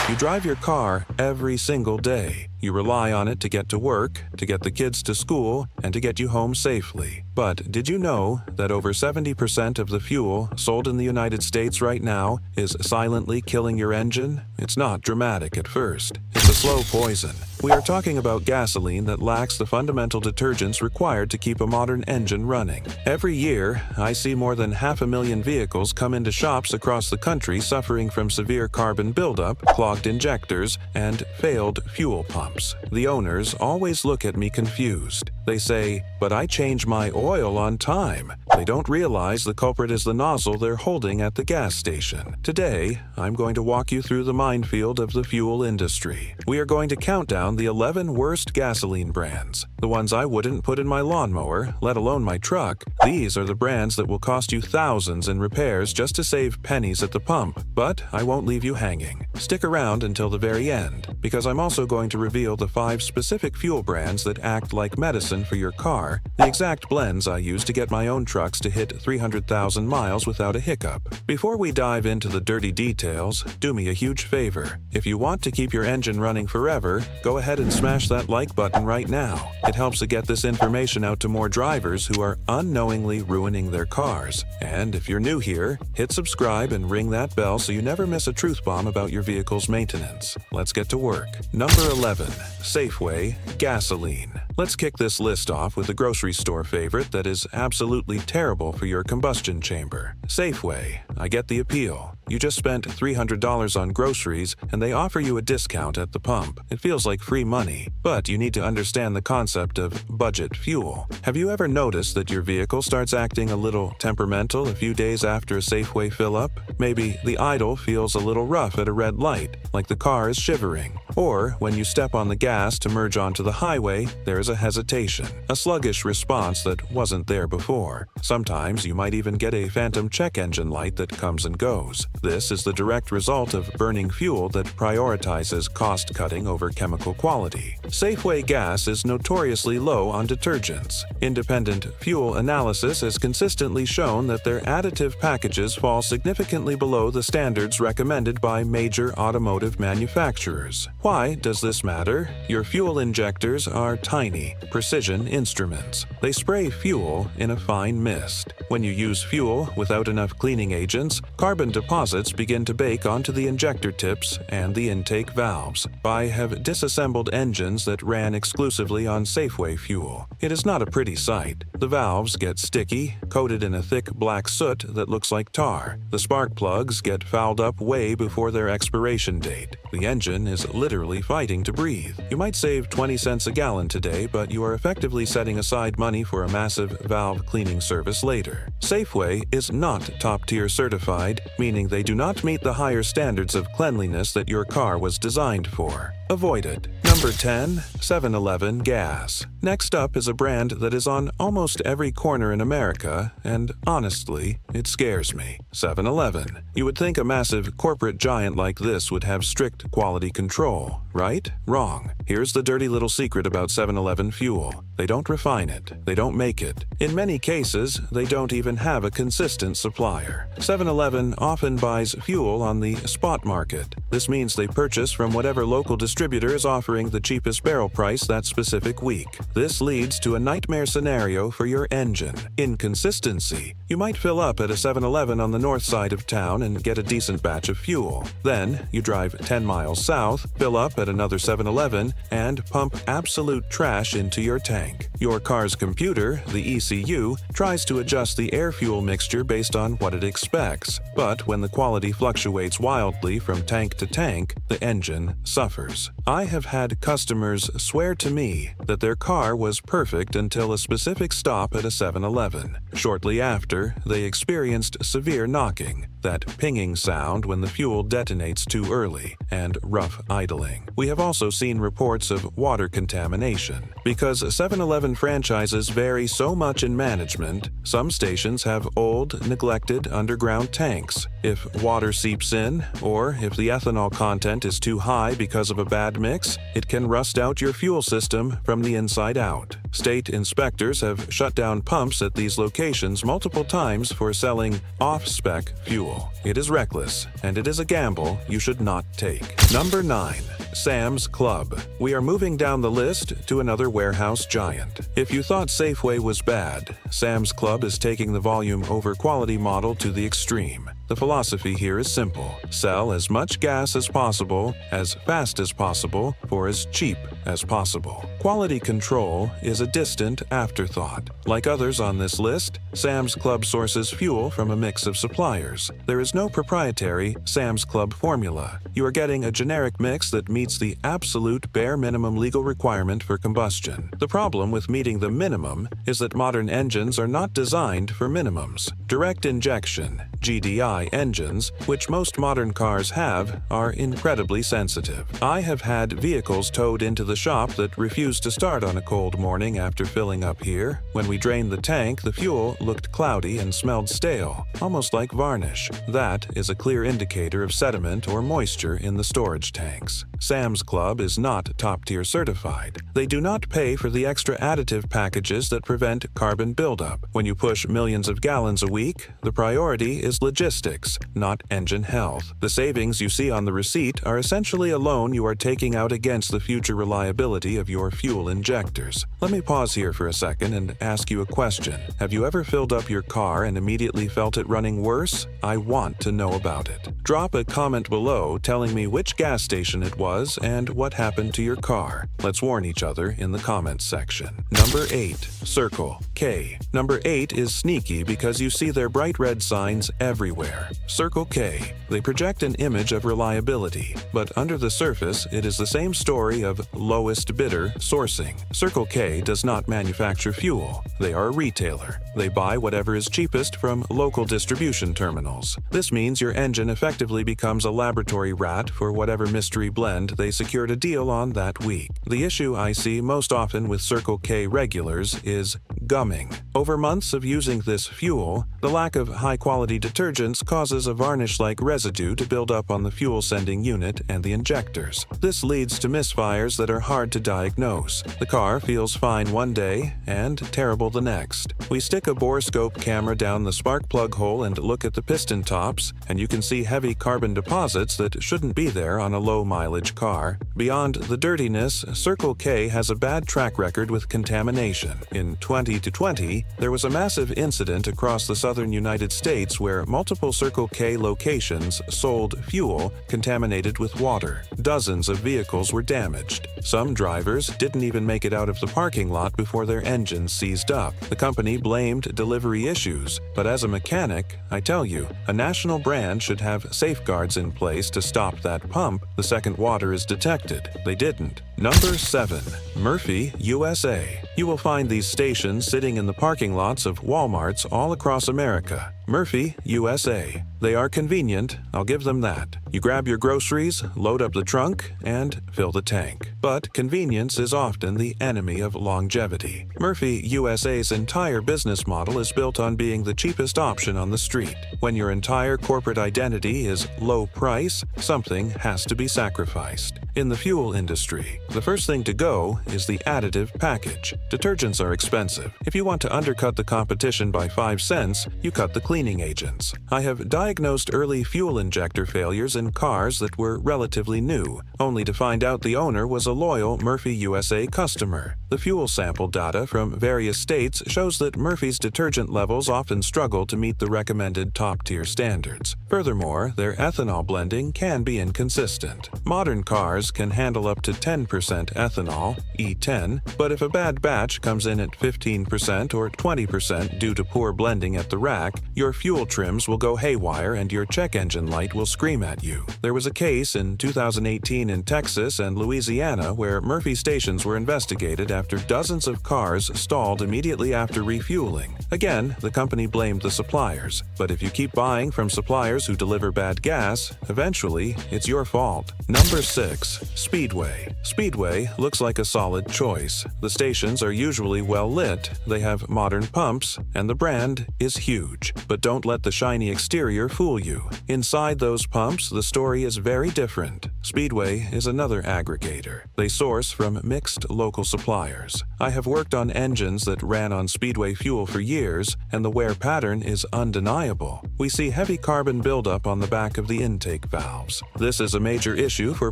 You drive your car every single day. You rely on it to get to work, to get the kids to school, and to get you home safely. But did you know that over 70% of the fuel sold in the United States right now is silently killing your engine? It's not dramatic at first. It's a slow poison. We are talking about gasoline that lacks the fundamental detergents required to keep a modern engine running. Every year, I see more than 500,000 vehicles come into shops across the country suffering from severe carbon buildup, clogged injectors, and failed fuel pumps. The owners always look at me confused. They say, "But I change my oil on time." They don't realize the culprit is the nozzle they're holding at the gas station. Today, I'm going to walk you through the minefield of the fuel industry. We are going to count down the 11 worst gasoline brands, the ones I wouldn't put in my lawnmower, let alone my truck. These are the brands that will cost you thousands in repairs just to save pennies at the pump. But I won't leave you hanging. Stick around until the very end, because I'm also going to reveal the 5 specific fuel brands that act like medicine for your car, the exact blends I use to get my own trucks to hit 300,000 miles without a hiccup. Before we dive into the dirty details, do me a huge favor. If you want to keep your engine running forever, go ahead and smash that like button right now. It helps to get this information out to more drivers who are unknowingly ruining their cars. And if you're new here, hit subscribe and ring that bell so you never miss a truth bomb about your vehicle's maintenance. Let's get to work. Number 11. Safeway Gasoline. Let's kick this list off with a grocery store favorite that is absolutely terrible for your combustion chamber. Safeway. I get the appeal. You just spent $300 on groceries and they offer you a discount at the pump. It feels like free money, but you need to understand the concept of budget fuel. Have you ever noticed that your vehicle starts acting a little temperamental a few days after a Safeway fill-up? Maybe the idle feels a little rough at a red light, like the car is shivering. Or when you step on the gas to merge onto the highway, there is a hesitation, a sluggish response that wasn't there before. Sometimes you might even get a phantom check engine light that comes and goes. This is the direct result of burning fuel that prioritizes cost-cutting over chemical quality. Safeway gas is notoriously low on detergents. Independent fuel analysis has consistently shown that their additive packages fall significantly below the standards recommended by major automotive manufacturers. Why does this matter? Your fuel injectors are tiny, precision instruments. They spray fuel in a fine mist. When you use fuel without enough cleaning agents, carbon deposits begin to bake onto the injector tips and the intake valves. I have disassembled engines that ran exclusively on Safeway fuel. It is not a pretty sight. The valves get sticky, coated in a thick black soot that looks like tar. The spark plugs get fouled up way before their expiration date. The engine is literally fighting to breathe. You might save 20 cents a gallon today, but you are effectively setting aside money for a massive valve cleaning service later. Safeway is not top-tier certified, meaning they do not meet the higher standards of cleanliness that your car was designed for. Avoid it. Number 10. 7-Eleven Gas. Next up is a brand that is on almost every corner in America, and honestly, it scares me. 7-Eleven. You would think a massive corporate giant like this would have strict quality control, right? Wrong. Here's the dirty little secret about 7-Eleven fuel. They don't refine it. They don't make it. In many cases, they don't even have a consistent supplier. 7-Eleven often buys fuel on the spot market. This means they purchase from whatever local distributor is offering the cheapest barrel price that specific week. This leads to a nightmare scenario for your engine. Inconsistency. You might fill up at a 7-Eleven on the north side of town and get a decent batch of fuel. Then, you drive 10 miles south, fill up at another 7-Eleven, and pump absolute trash into your tank. Your car's computer, the ECU, tries to adjust the air-fuel mixture based on what it expects. But when the quality fluctuates wildly from tank to tank, the engine suffers. I have had customers swear to me that their car was perfect until a specific stop at a 7-Eleven. Shortly after, they experienced severe knocking, that pinging sound when the fuel detonates too early, and rough idling. We have also seen reports of water contamination. Because 7-Eleven franchises vary so much in management, some stations have old, neglected underground tanks. If water seeps in, or if the ethanol content is too high because of a bad mix, it can rust out your fuel system from the inside out. State inspectors have shut down pumps at these locations multiple times for selling off-spec fuel. It is reckless, and it is a gamble you should not take. Number 9. Sam's Club. We are moving down the list to another warehouse giant. If you thought Safeway was bad, Sam's Club is taking the volume over quality model to the extreme. The philosophy here is simple. Sell as much gas as possible, as fast as possible, for as cheap as possible. Quality control is a distant afterthought. Like others on this list, Sam's Club sources fuel from a mix of suppliers. There is no proprietary Sam's Club formula. You are getting a generic mix that meets the absolute bare minimum legal requirement for combustion. The problem with meeting the minimum is that modern engines are not designed for minimums. Direct injection, GDI engines, which most modern cars have, are incredibly sensitive. I have had vehicles towed into the shop that refused to start on a cold morning after filling up here. When we drained the tank, the fuel looked cloudy and smelled stale, almost like varnish. That is a clear indicator of sediment or moisture in the storage tanks. Sam's Club is not top-tier certified. They do not pay for the extra additive packages that prevent carbon buildup. When you push millions of gallons a week, the priority is logistics, not engine health. The savings you see on the receipt are essentially a loan you are taking out against the future reliability of your fuel injectors. Let me pause here for a second and ask you a question. Have you ever filled up your car and immediately felt it running worse? I want to know about it. Drop a comment below telling me which gas station it was and what happened to your car. Let's warn each other in the comments section. Number 8. Circle K. Number 8 is sneaky because you see their bright red signs everywhere. Circle K. They project an image of reliability, but under the surface it is the same story of lowest bidder sourcing. Circle K does not manufacture fuel. They are a retailer. They buy whatever is cheapest from local distribution terminals. This means your engine effectively becomes a laboratory rat for whatever mystery blend they secured a deal on that week. The issue I see most often with Circle K regulars is gumming. Over months of using this fuel, the lack of high-quality detergents causes a varnish-like residue to build up on the fuel-sending unit and the injectors. This leads to misfires that are hard to diagnose. The car feels fine one day and terrible the next. We stick a borescope camera down the spark plug hole and look at the piston tops, and you can see heavy carbon deposits that shouldn't be there on a low-mileage car. Beyond the dirtiness, Circle K has a bad track record with contamination. In 2020, there was a massive incident across the southern United States where multiple Circle K locations sold fuel contaminated with water. Dozens of vehicles were damaged. Some drivers didn't even make it out of the parking lot before their engines seized up. The company blamed delivery issues, but as a mechanic, I tell you, a national brand should have safeguards in place to stop that pump the second water is detected. They didn't. Number 7. Murphy, USA. You will find these stations sitting in the parking lots of Walmarts all across America. Murphy, USA. They are convenient, I'll give them that. You grab your groceries, load up the trunk, and fill the tank. But convenience is often the enemy of longevity. Murphy, USA's entire business model is built on being the cheapest option on the street. When your entire corporate identity is low price, something has to be sacrificed. In the fuel industry, the first thing to go is the additive package. Detergents are expensive. If you want to undercut the competition by 5 cents, you cut the cleaning agents. I have diagnosed early fuel injector failures in cars that were relatively new, only to find out the owner was a loyal Murphy USA customer. The fuel sample data from various states shows that Murphy's detergent levels often struggle to meet the recommended top-tier standards. Furthermore, their ethanol blending can be inconsistent. Modern cars can handle up to 10% ethanol, E10, but if a bad batch comes in at 15% or 20% due to poor blending at the rack, your fuel trims will go haywire and your check engine light will scream at you. There was a case in 2018 in Texas and Louisiana where Murphy stations were investigated after dozens of cars stalled immediately after refueling. Again, the company blamed the suppliers, but if you keep buying from suppliers who deliver bad gas, eventually it's your fault. Number 6. Speedway. Speedway looks like a solid choice. The stations are usually well lit, they have modern pumps, and the brand is huge. But But don't let the shiny exterior fool you. Inside those pumps, the story is very different. Speedway is another aggregator. They source from mixed local suppliers. I have worked on engines that ran on Speedway fuel for years, and the wear pattern is undeniable. We see heavy carbon buildup on the back of the intake valves. This is a major issue for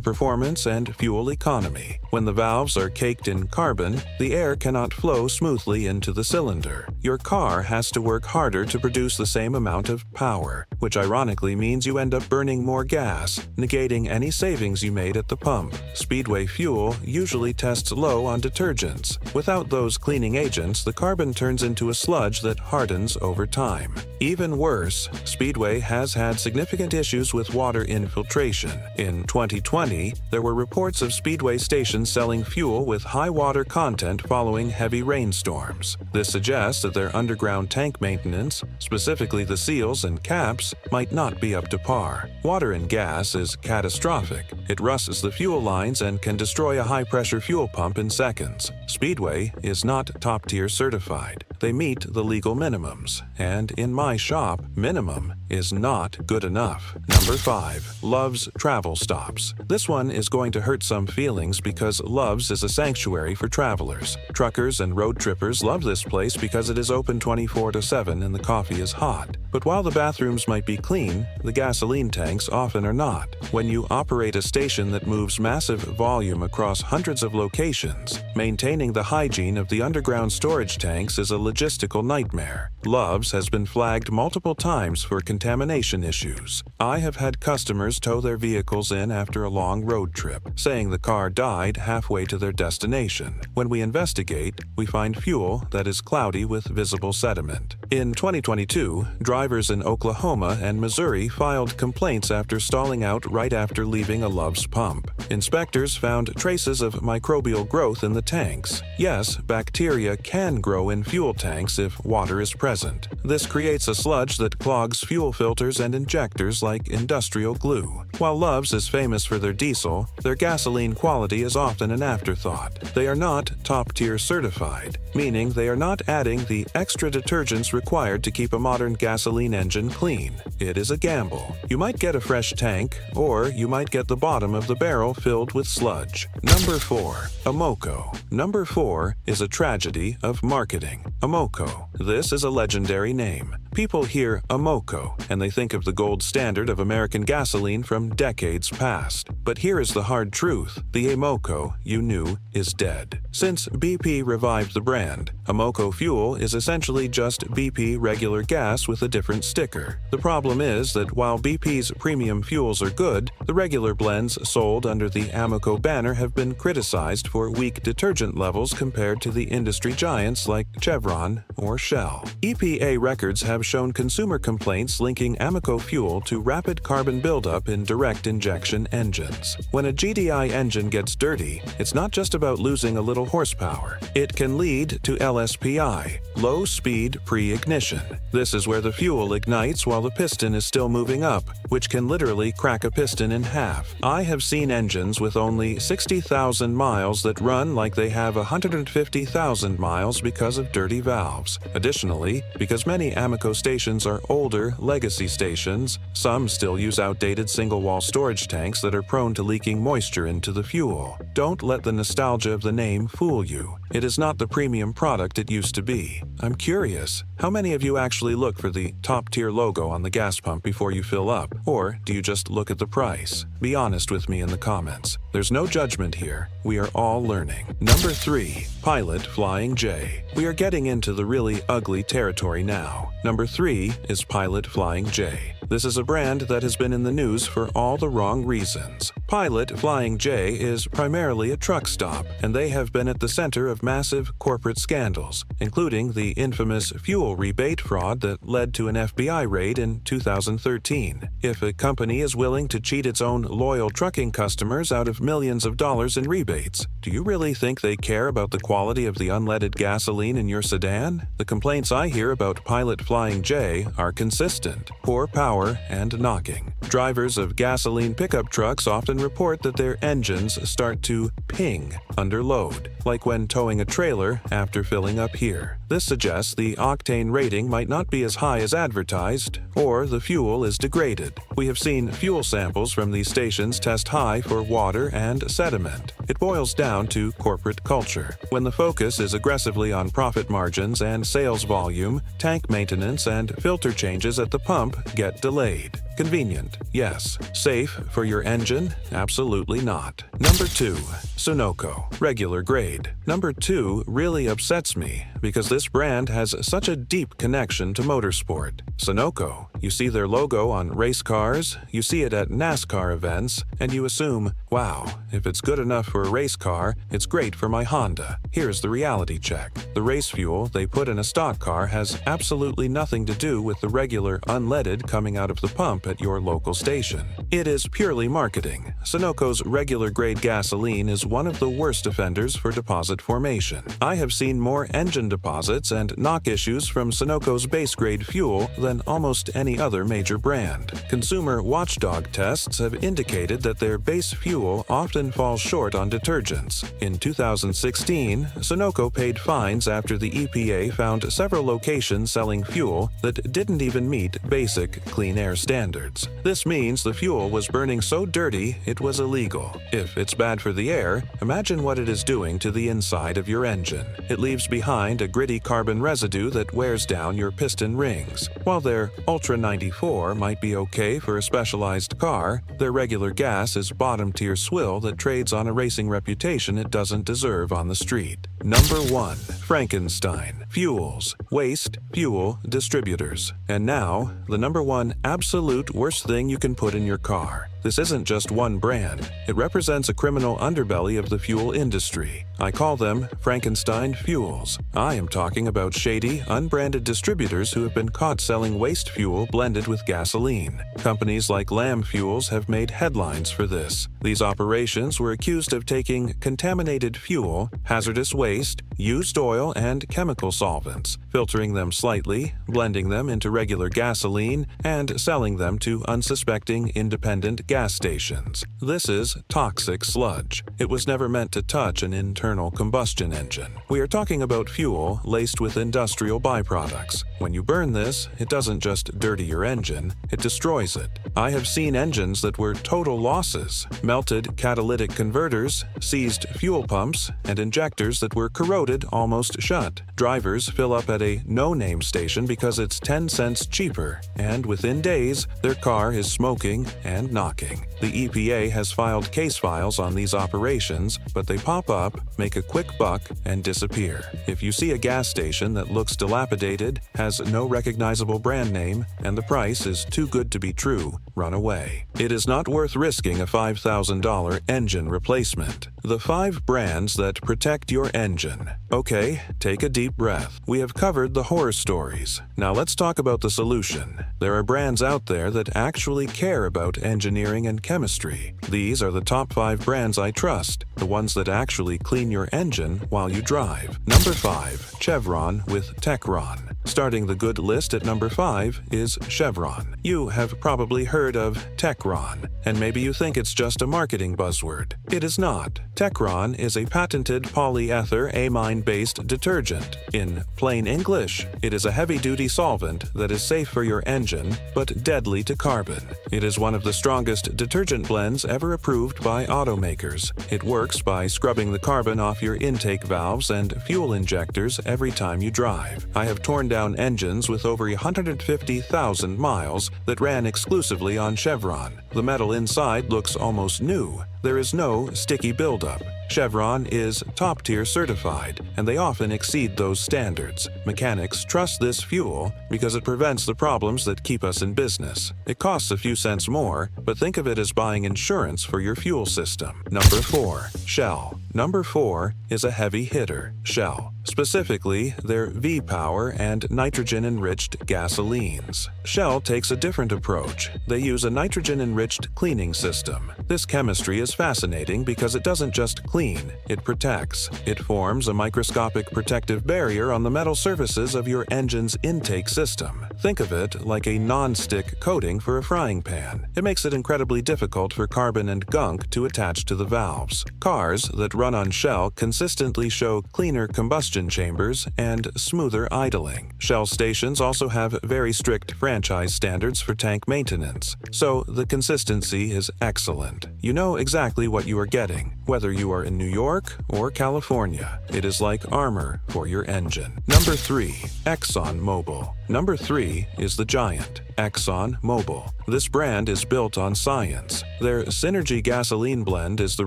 performance and fuel economy. When the valves are caked in carbon, the air cannot flow smoothly into the cylinder. Your car has to work harder to produce the same amount of power, which ironically means you end up burning more gas, negating any savings you made at the pump. Speedway fuel usually tests low on detergents. Without those cleaning agents, the carbon turns into a sludge that hardens over time. Even worse, Speedway has had significant issues with water infiltration. In 2020, there were reports of Speedway stations selling fuel with high water content following heavy rainstorms. This suggests that their underground tank maintenance, specifically the seals and caps, might not be up to par. Water in gas is catastrophic. It rusts the fuel lines and can destroy a high-pressure fuel pump in seconds. Speedway is not top-tier certified. They meet the legal minimums, and in my shop, minimum is not good enough. Number 5. Love's Travel Stops. This one is going to hurt some feelings because Love's is a sanctuary for travelers. Truckers and road trippers love this place because it is open 24/7 and the coffee is hot. But while the bathrooms might be clean, the gasoline tanks often are not. When you operate a station that moves massive volume across hundreds of locations, maintaining the hygiene of the underground storage tanks is a logistical nightmare. Love's has been flagged multiple times for contamination issues. I have had customers tow their vehicles in after a long road trip, saying the car died halfway to their destination. When we investigate, we find fuel that is cloudy with visible sediment. In 2022, drivers in Oklahoma and Missouri filed complaints after stalling out right after leaving a Love's pump. Inspectors found traces of microbial growth in the tanks. Yes, bacteria can grow in fuel tanks if water is present. This creates a sludge that clogs fuel filters and injectors like industrial glue. While Love's is famous for their diesel, their gasoline quality is often an afterthought. They are not top-tier certified, meaning they are not adding the extra detergents required to keep a modern gasoline engine clean. It is a gamble. You might get a fresh tank, or you might get the bottom of the barrel filled with sludge. Number 4. Amoco. Number 4 is a tragedy of marketing. Amoco. This is a legendary name. People hear Amoco, and they think of the gold standard of American gasoline from decades past. But here is the hard truth. The Amoco you knew is dead. Since BP revived the brand, Amoco fuel is essentially just BP regular gas with a different sticker. The problem is that while BP's premium fuels are good, the regular blends sold under the Amoco banner have been criticized for weak detergent levels compared to the industry giants like Chevron or Shell. EPA records have shown consumer complaints linking Amoco fuel to rapid carbon buildup in direct injection engines. When a GDI engine gets dirty, it's not just about losing a little horsepower. It can lead to LSPI, low speed pre-ignition. This is where the fuel ignites while the piston is still moving up, which can literally crack a piston in half. I have seen engines with only 60,000 miles that run like they have 150,000 miles because of dirty valves. Additionally, because many Amoco stations are older, legacy stations, some still use outdated single-wall storage tanks that are prone to leaking moisture into the fuel. Don't let the nostalgia of the name fool you. It is not the premium product it used to be. I'm curious, how many of you actually look for the top-tier logo on the gas pump before you fill up? Or do you just look at the price? Be honest with me in the comments. There's no judgment here. We are all learning. Number 3. Pilot Flying J. We are getting into the really ugly territory now. Number 3 is Pilot Flying J. This is a brand that has been in the news for all the wrong reasons. Pilot Flying J is primarily a truck stop, and they have been at the center of massive corporate scandals, including the infamous fuel rebate fraud that led to an FBI raid in 2013. If a company is willing to cheat its own loyal trucking customers out of millions of dollars in rebates, do you really think they care about the quality of the unleaded gasoline in your sedan? The complaints I hear about Pilot Flying J are consistent: poor power and knocking. Drivers of gasoline pickup trucks often report that their engines start to ping under load, like when towing a trailer after filling up here. This suggests the octane rating might not be as high as advertised, or the fuel is degraded. We have seen fuel samples from these stations test high for water and sediment. It boils down to corporate culture. When the focus is aggressively on profit margins and sales volume, tank maintenance and filter changes at the pump get delayed. Convenient, yes. Safe for your engine? Absolutely not. Number 2. Sunoco. Regular grade. Number 2 really upsets me because this brand has such a deep connection to motorsport. Sunoco. You see their logo on race cars, you see it at NASCAR events, and you assume, wow, if it's good enough for a race car, it's great for my Honda. Here's the reality check. The race fuel they put in a stock car has absolutely nothing to do with the regular unleaded coming out of the pump at your local station. It is purely marketing. Sunoco's regular grade gasoline is one of the worst offenders for deposit formation. I have seen more engine deposits and knock issues from Sunoco's base grade fuel than almost any other major brand. Consumer watchdog tests have indicated that their base fuel often falls short on detergents. In 2016, Sunoco paid fines after the EPA found several locations selling fuel that didn't even meet basic clean air standards. This means the fuel was burning so dirty it was illegal. If it's bad for the air, imagine what it is doing to the inside of your engine. It leaves behind a gritty carbon residue that wears down your piston rings. While their Ultra 94 might be okay for a specialized car, their regular gas is bottom-tier swill that trades on a racing reputation it doesn't deserve on the street. Number 1. Frankenstein. Fuels. Waste fuel distributors. And now, the number 1 absolute worst thing you can put in your car. This isn't just one brand. It represents a criminal underbelly of the fuel industry. I call them Frankenstein fuels. I am talking about shady, unbranded distributors who have been caught selling waste fuel blended with gasoline. Companies like Lamb Fuels have made headlines for this. These operations were accused of taking contaminated fuel, hazardous waste, used oil, and chemical solvents, filtering them slightly, blending them into regular gasoline, and selling them to unsuspecting independent gas stations. This is toxic sludge. It was never meant to touch an internal combustion engine. We are talking about fuel laced with industrial byproducts. When you burn this, it doesn't just dirty your engine, it destroys it. I have seen engines that were total losses, melted catalytic converters, seized fuel pumps, and injectors that were corroded almost shut. Drivers fill up at a no-name station because it's 10 cents cheaper, and within days, their car is smoking and knocking. The EPA has filed case files on these operations, but they pop up, make a quick buck, and disappear. If you see a gas station that looks dilapidated, has no recognizable brand name, and the price is too good to be true, run away. It is not worth risking a $5,000 engine replacement. The 5 brands that protect your engine. Okay, take a deep breath. We have covered the horror stories. Now let's talk about the solution. There are brands out there that actually care about engineering and chemistry. These are the top 5 brands I trust, the ones that actually clean your engine while you drive. Number 5. Chevron with Techron. Starting the good list at number 5 is Chevron. You have probably heard of Techron, and maybe you think it's just a marketing buzzword. It is not. Techron is a patented polyether amine-based detergent. In plain English, it is a heavy-duty solvent that is safe for your engine, but deadly to carbon. It is one of the strongest detergent blends ever approved by automakers. It works by scrubbing the carbon off your intake valves and fuel injectors every time you drive. I have torn down engines with over 150,000 miles that ran exclusively on Chevron. The metal inside looks almost new. There is no sticky buildup. Chevron is top-tier certified, and they often exceed those standards. Mechanics trust this fuel because it prevents the problems that keep us in business. It costs a few cents more, but think of it as buying insurance for your fuel system. Number 4. Shell. Number 4 is a heavy hitter, Shell. Specifically, their V-Power and nitrogen-enriched gasolines. Shell takes a different approach. They use a nitrogen-enriched cleaning system. This chemistry is fascinating because it doesn't just clean, it protects. It forms a microscopic protective barrier on the metal surfaces of your engine's intake system. Think of it like a non-stick coating for a frying pan. It makes it incredibly difficult for carbon and gunk to attach to the valves. Cars that run on Shell consistently show cleaner combustion chambers and smoother idling. Shell stations also have very strict franchise standards for tank maintenance, so the consistency is excellent. You know exactly what you are getting, whether you are in New York or California. It is like armor for your engine. Number 3. Exxon Mobil. Number 3 is the giant, Exxon Mobil. This brand is built on science. Their Synergy gasoline blend is the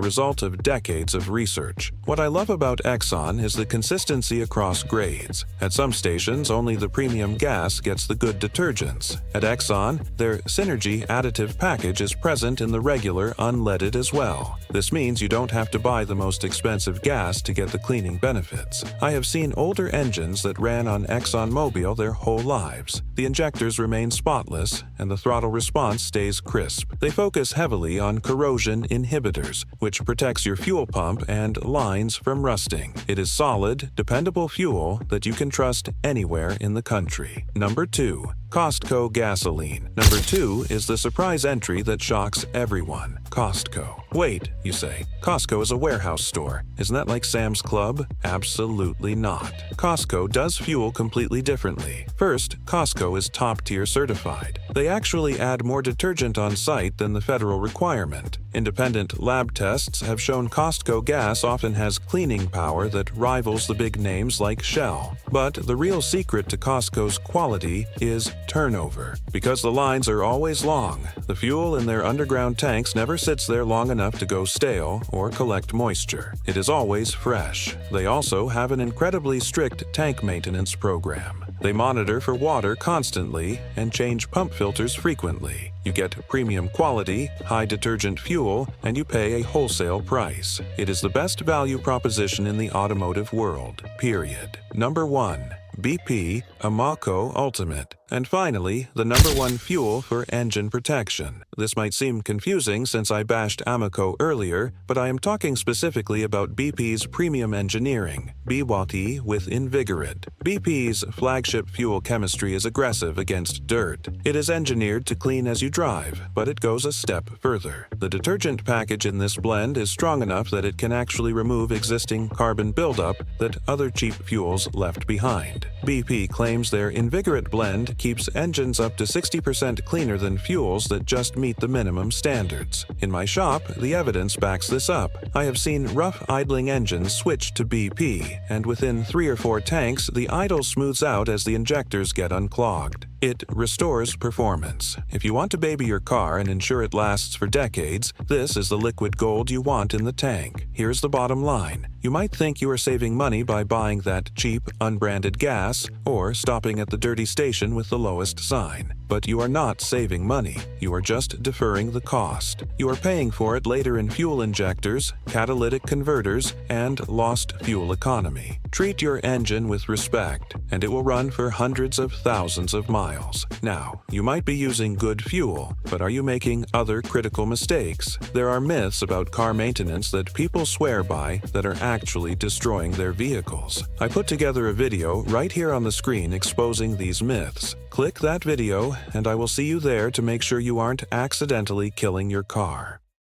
result of decades of research. What I love about Exxon is the consistency across grades. At some stations, only the premium gas gets the good detergents. At Exxon, their Synergy additive package is present in the regular unleaded as well. This means you don't have to buy the most expensive gas to get the cleaning benefits. I have seen older engines that ran on Exxon Mobil their whole lives. The injectors remain spotless, and the throttle response stays crisp. They focus heavily on corrosion inhibitors, which protects your fuel pump and lines from rusting. It is solid, dependable fuel that you can trust anywhere in the country. Number 2. Costco gasoline. Number 2 is the surprise entry that shocks everyone. Costco. Wait, you say. Costco is a warehouse store. Isn't that like Sam's Club? Absolutely not. Costco does fuel completely differently. First, Costco is top-tier certified. They actually add more detergent on site than the federal requirement. Independent lab tests have shown Costco gas often has cleaning power that rivals the big names like Shell. But the real secret to Costco's quality is turnover. Because the lines are always long, the fuel in their underground tanks never sits there long enough to go stale or collect moisture. It is always fresh. They also have an incredibly strict tank maintenance program. They monitor for water constantly and change pump filters frequently. You get premium quality, high detergent fuel, and you pay a wholesale price. It is the best value proposition in the automotive world, period. Number 1. BP Amoco Ultimate. And finally, the number 1 fuel for engine protection. This might seem confusing since I bashed Amoco earlier, but I am talking specifically about BP's premium engineering, BWT with Invigorid. BP's flagship fuel chemistry is aggressive against dirt. It is engineered to clean as you drive, but it goes a step further. The detergent package in this blend is strong enough that it can actually remove existing carbon buildup that other cheap fuels left behind. BP claims their Invigorid blend keeps engines up to 60% cleaner than fuels that just meet the minimum standards. In my shop, the evidence backs this up. I have seen rough idling engines switch to BP, and within 3 or 4 tanks, the idle smooths out as the injectors get unclogged. It restores performance. If you want to baby your car and ensure it lasts for decades, this is the liquid gold you want in the tank. Here's the bottom line. You might think you are saving money by buying that cheap, unbranded gas or stopping at the dirty station with the lowest sign. But you are not saving money. You are just deferring the cost. You are paying for it later in fuel injectors, catalytic converters, and lost fuel economy. Treat your engine with respect, and it will run for hundreds of thousands of miles. Now, you might be using good fuel, but are you making other critical mistakes? There are myths about car maintenance that people swear by that are actually destroying their vehicles. I put together a video right here on the screen exposing these myths. Click that video, and I will see you there to make sure you aren't accidentally killing your car.